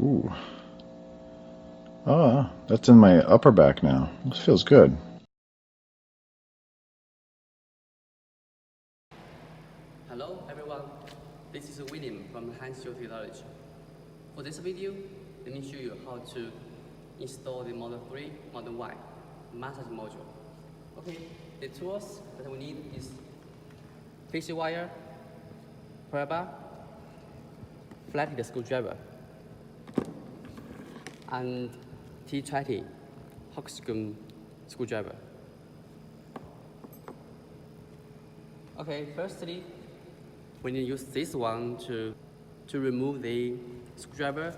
Ooh. Oh, that's in my upper back now. This feels good. Hello everyone, this is William from Hansshow Technology. For this video, let me show you how to install the Model 3, Model Y massage module. Okay, the tools that we need is fixed wire, pry bar, flathead screwdriver, and T20 hexagon screwdriver. Okay, firstly, we need to use this one to remove the screwdriver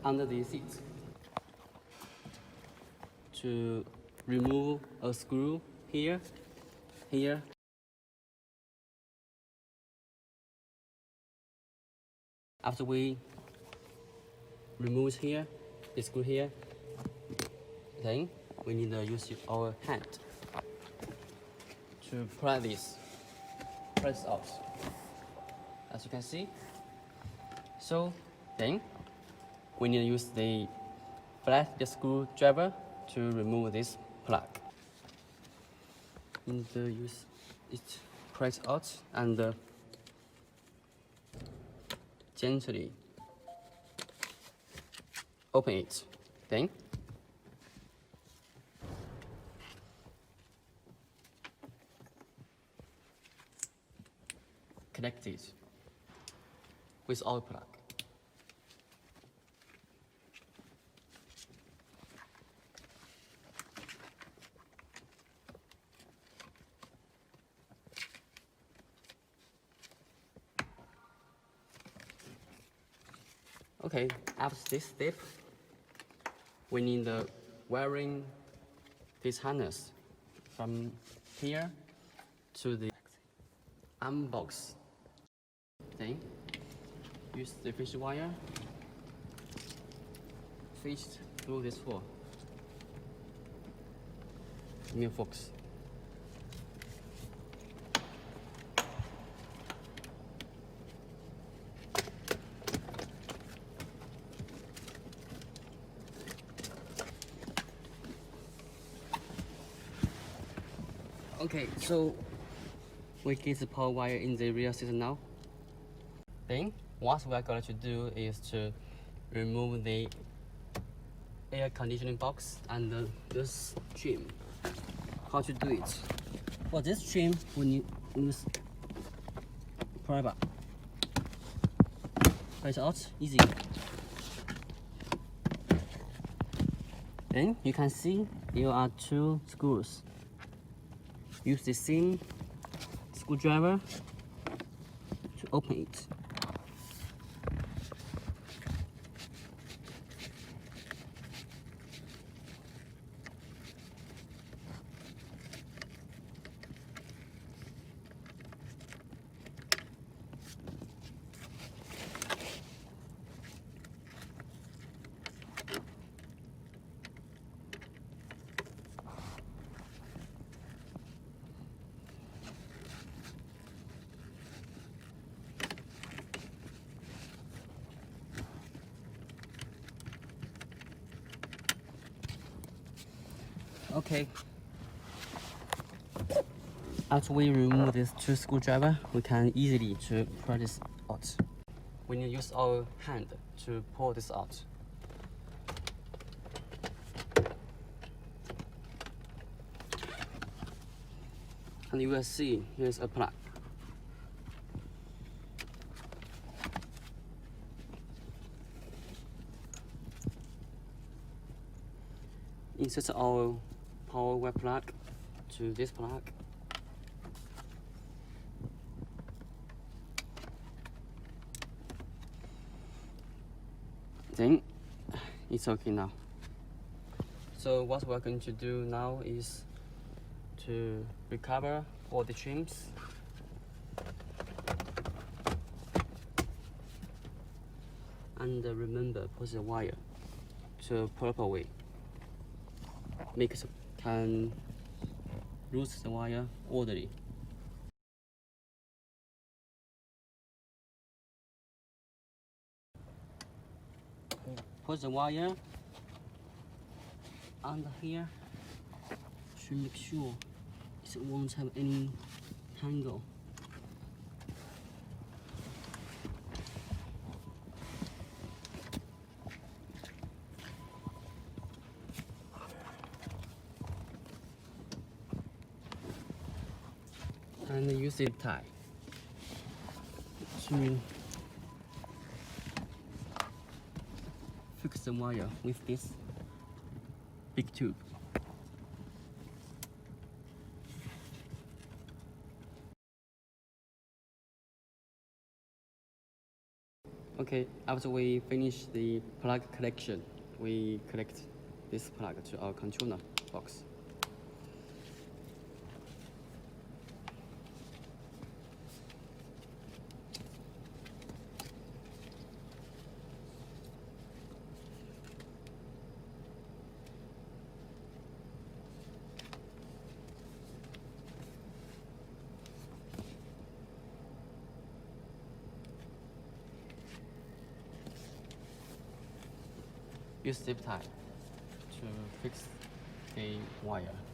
under the seat. To remove a screw here, here. After we remove here, the screw here, then we need to use our hand to press out, as you can see. So then we need to use the flat screwdriver to remove this plug. We need to use it, press out and gently open it. Then connect it with our plug. Okay, after this step, we need the wiring this harness from here to the arm box. Then use the fish wire fished through this hole. New focus. Okay, so we get the power wire in the rear system now. Then what we are going to do is to remove the air conditioning box and this trim. How to do it? For this trim, we need to use pry bar. Pry it out, easy. Then you can see there are two screws. Use the same screwdriver to open it. Okay. After we remove these two screwdrivers, we can easily to pull this out. We need to use our hand to pull this out. And you will see here's a plug. Insert our power wire plug to this plug. Then it's okay now. So what we're going to do now is to recover all the trims. And remember, put the wire to a proper way. Make it can loose the wire orderly. put the wire under here to make sure it won't have any tangle. And use zip tie to fix the wire with this big tube. Okay, after we finish the plug connection, we connect this plug to our controller box. Use zip tie to fix the wire.